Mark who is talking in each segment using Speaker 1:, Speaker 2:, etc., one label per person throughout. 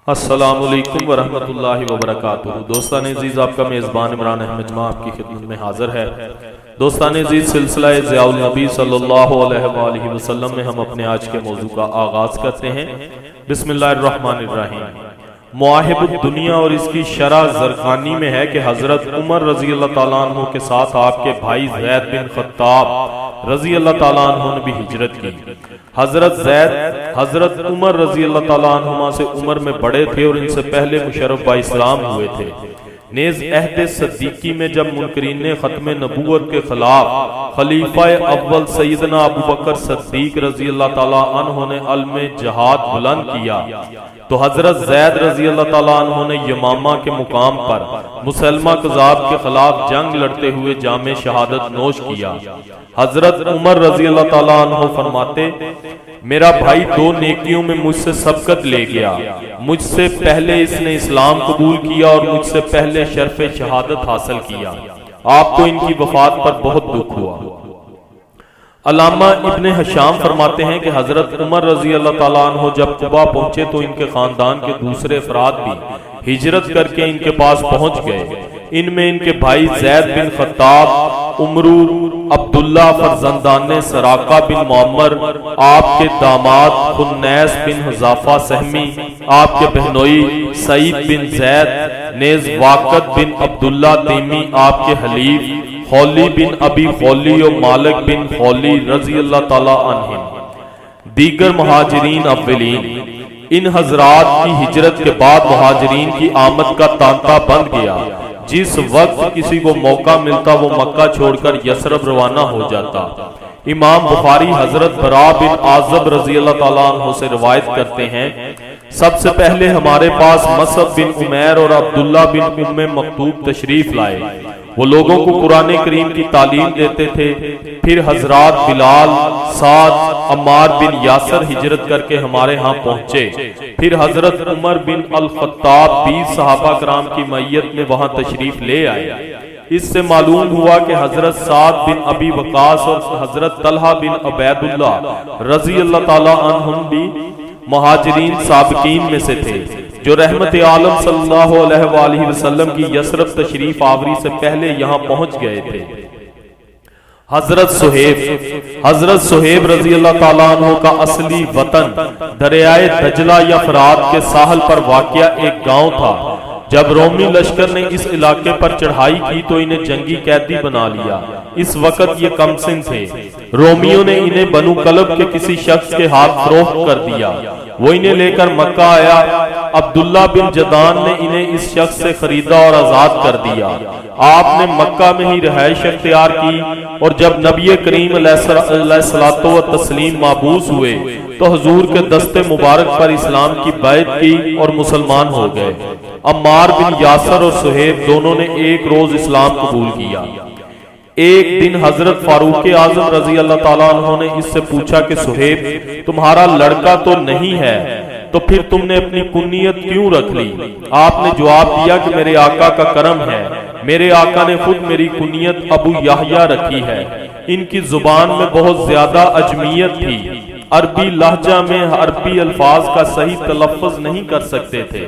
Speaker 1: अस्सलामुअलैकुम वरहमतुल्लाहि वबरकातुहू। दोस्तान अजीज, आपका मेज़बान इमरान अहमद जमा आपकी खिदमत में हाजिर है। दोस्तान अजीज, सिलसिला ज़ियाउल नबी सल्लल्लाहु अलैहि वसल्लम में हम अपने आज के मौजू का आगाज करते हैं। बिस्मिल्लाहिर्रहमानिर्रहीम। मुआहिबुद दुनिया और इसकी शरह ज़रक़ानी में है कि हज़रत उमर रज़ी अल्लाह ताला अन्हु के साथ आपके भाई ज़ैद बिन ख़त्ताब रज़ी अल्लाह ताला अन्हु ने भी हिजरत की। हज़रत उमर रज़ी अल्लाह ताला अन्हुमा से उम्र में बड़े थे और इनसे पहले मुशर्रफ बा इस्लाम हुए थे। नेज़ अहद सद्दीकी में जब मुनकरीन खत्म नबूवत के खिलाफ खलीफा अव्वल सैयदना अबू बकर सद्दीक रज़ी अल्लाह ताला अन्हु ने अलम जहाद बुलंद किया तो हजरत ज़ैद रज़ी अल्लाह ताला अन्हु ने यमामा के मुकाम पर मुसलमा कज़ाब के खिलाफ जंग लड़ते हुए जामे शहादत नोश किया। हजरत उमर रज़ी अल्लाह ताला अन्हु फरमाते, मेरा भाई दो नेकियों में मुझसे सबकत ले गया। मुझसे पहले इसने इस्लाम कबूल किया और मुझसे पहले शर्फ़े शहादत हासिल किया। आपको इनकी वफात पर बहुत दुख हुआ। अल्लामा इब्ने हशाम फरमाते हैं कि हजरत उमर रज़ी अल्लाह ताला अन्हु जब कुबा पहुंचे तो इनके खानदान के दूसरे अफराद भी हिजरत करके इनके पास पहुंच गए। इनमें इनके भाई ज़ैद बिन ख़त्ताब, उमरू, अब्दुल्ला फरजंदान सराका बिन मुअम्मर, आपके दामाद खुन्नैस बिन हुज़ाफा सहमी, आपके बहनोई सईद बिन ज़ैद, नेज़ वाक़द बिन अब्दुल्ला तैमी, आपके हलीफ खौली बिन अबी खौली और मालिक बिन खौली रज़ी अल्लाह ताला अन्हुम, दीगर मुहाजिरीन अव्वलीन। इन हजरात की हिजरत के बाद मुहाजिरीन की आमद का तांता बंद गया। जिस वक्त किसी को मौका मिलता वो मक्का छोड़कर यसरब रवाना हो जाता। इमाम बुखारी हजरत बरा बिन आज़ब रज़ी अल्लाह ताला अन्हु से रिवायत करते हैं, सबसे पहले हमारे पास मसअब बिन उमैर और अब्दुल्ला बिन उम्मे मक्तूब तशरीफ लाए। वो लोगों को कुरान करीम की तालीम देते थे। फिर हजरात बिलाल, साद, अम्मार बिन यासर हिजरत करके हमारे यहाँ पहुंचे। फिर हजरत उमर बिन अल खत्ताब 20 सहाबा कराम की मैयत में वहां तशरीफ ले आए। इससे मालूम हुआ कि हजरत साद बिन अबी वकास और हजरत तलहा बिन उबैदुल्ला रज़ी अल्लाह ताला अन्हुम भी मुहाजिरीन साबिकीन में से थे जो रहमत आलम सल्लल्लाहु अलैहि वसल्लम की यसरब तशरीफ आवरी से पहले यहाँ पहुंच गए थे। हजरत सुहेब रज़ी अल्लाह ताला अन्हु का असली वतन दरियाए दजला या फरात के साहल पर वाक़या एक गांव था। जब रोमी लश्कर ने इस इलाके पर चढ़ाई की तो इन्हें जंगी कैदी बना लिया। इस वक्त ये कमसिन थे। रोमियों ने इन्हें बनु कलब के किसी शख्स के हाथ फरोख्त कर दिया। वो इन्हें लेकर मक्का आया। अब्दुल्ला बिन जदान ने इन्हें इस शख्स से खरीदा और आजाद कर दिया। आपने मक्का में ही रिहाइश अख्तियार की और जब नबी करीम अलैहिस्सलातो व तस्लीम माबूस हुए तो हुजूर के दस्ते मुबारक पर इस्लाम की बैत की और मुसलमान हो गए। अम्मार बिन यासर और सुहेब दोनों ने एक रोज इस्लाम कबूल किया। एक दिन हजरत फारूक आजम रज़ी अल्लाह ताला अन्हु ने इससे पूछा कि सुहेब, तुम्हारा लड़का तो नहीं है, तो फिर तुमने अपनी कुन्नियत क्यों रख ली? आपने जवाब दिया कि मेरे आका का करम है, मेरे आका ने खुद मेरी कुन्नियत अबू याह्या रखी है। इनकी जुबान में बहुत ज्यादा अजमियत थी। अरबी लहजा में अरबी अल्फाज का सही तलफ़्फ़ुज़ नहीं कर सकते थे।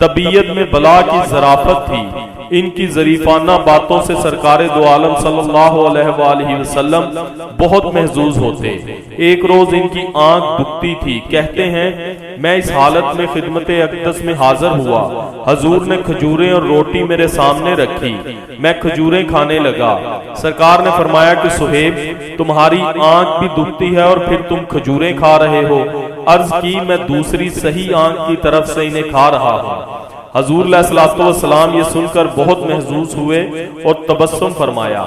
Speaker 1: तबीयत में बला की ज़राफ़त थी। इनकी ज़रीफ़ाना बातों से सरकारे दो आलम सल्लल्लाहु अलैहि वसल्लम बहुत महजूज होते। एक रोज इनकी आंख दुखती थी। कहते हैं, मैं इस हालत में खिदमत अक़दस में हाजिर हुआ। हजूर ने खजूरें और रोटी मेरे सामने रखी। मैं खजूरें खाने लगा। सरकार ने फरमाया कि सुहेब, तुम्हारी आंख भी दुखती है और फिर तुम खजूरें खा रहे हो। अर्ज की, मैं दूसरी सही आंख की तरफ से इन्हें खा रहा हूँ। हजूर अलैहिस्सलातु वस्सलाम ये सुनकर बहुत महजूज हुए और तबस्सुम फरमाया।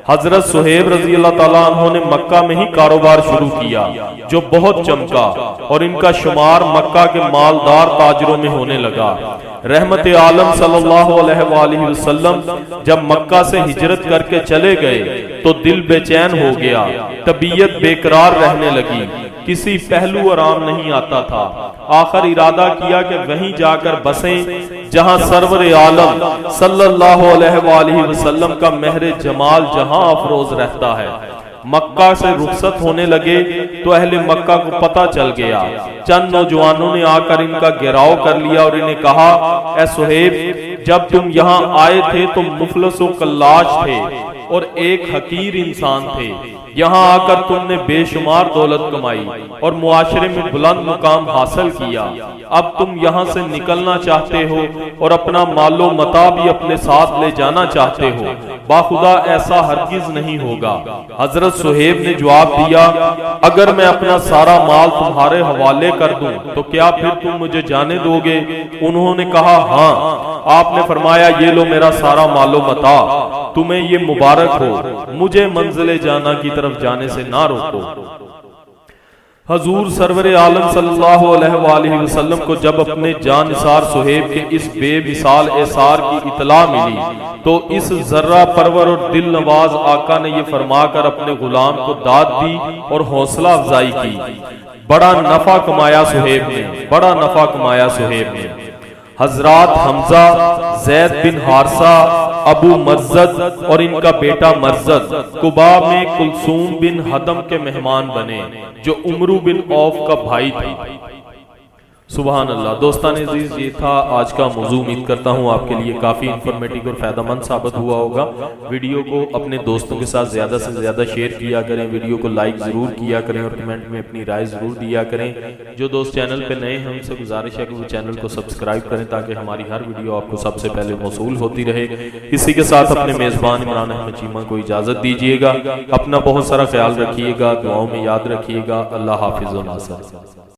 Speaker 1: हजरत सुहेब रज़ी अल्लाह ताला अन्हु ने मक्का में ही कारोबार शुरू किया जो बहुत चमका और इनका शुमार मक्का के मालदार ताजरों में होने लगा। रहमत आलम सल्लल्लाहु अलैहि वसल्लम जब मक्का से हिजरत करके चले गए तो दिल बेचैन हो गया, तबीयत बेकरार रहने लगी, किसी पहलू आराम नहीं आता था। आखिर इरादा किया कि वहीं जाकर बसें जहां सरवर आलम सल्लल्लाहु अलैहि वसल्लम का महरे जमाल जहां अफरोज रहता है। मक्का से रुखसत होने लगे तो अहले मक्का को पता चल गया। चंद नौजवानों ने आकर इनका घेराव कर लिया और इन्हें कहा, ए सुहेब, जब तुम यहाँ आए थे तो मुफलस व कल्लाश थे और एक हकीर इंसान थे। यहाँ आकर तुमने बेशुमार दौलत कमाई और मुआशरे में बुलंद मुकाम हासिल किया। अब तुम यहाँ से निकलना चाहते हो और अपना मालो मता भी अपने साथ ले जाना चाहते हो। बाखुदा ऐसा हरगिज नहीं होगा। हजरत सुहेब ने जवाब दिया, अगर मैं अपना सारा माल तुम्हारे हवाले कर दूं तो क्या फिर तुम मुझे जाने दोगे? उन्होंने कहा, हाँ। आपने फरमाया, ये लो मेरा सारा मालो मता, तुम्हें ये मुबारक हो, मुझे मंजिले जाना की तरफ जाने से ना रोको। हजूर सरवर आलम सल्लल्लाहु अलैहि वसल्लम को जब अपने जानिसार सुहेब के इस बेमिसाल एसार की इतला मिली तो इस जर्रा परवर और दिल नवाज आका ने ये फरमाकर अपने गुलाम को दाद दी और हौसला अफजाई की। बड़ा नफा कमाया सुहेब ने, बड़ा नफा कमाया सुहेब ने। हजरात हमजा, जैद बिन हारसा, अबू मर्जद और इनका बेटा मर्जद कुबा में कुलसूम बिन हदम के मेहमान बने जो उमरू बिन औफ का भाई था। सुभान अल्लाह। दोस्तान अजीज, ये था आज का मौजू। उम्मीद करता हूँ आपके लिए काफ़ी इंफॉर्मेटिव और फ़ायदेमंद साबित हुआ होगा। वीडियो को अपने दोस्तों के साथ ज़्यादा से ज़्यादा शेयर किया करें, वीडियो को लाइक ज़रूर किया करें और कमेंट में अपनी राय ज़रूर दिया करें। जो दोस्त चैनल पे नए हैं उनसे गुजारिश है कि वो चैनल को सब्सक्राइब करें ताकि हमारी हर वीडियो आपको सबसे पहले मौसूल होती रहे। इसी के साथ अपने मेज़बान इमरान अहमद चीमा को इजाज़त दीजिएगा। अपना बहुत सारा ख्याल रखिएगा, दुआओं में याद रखिएगा। अल्लाह हाफिज़ व नासर।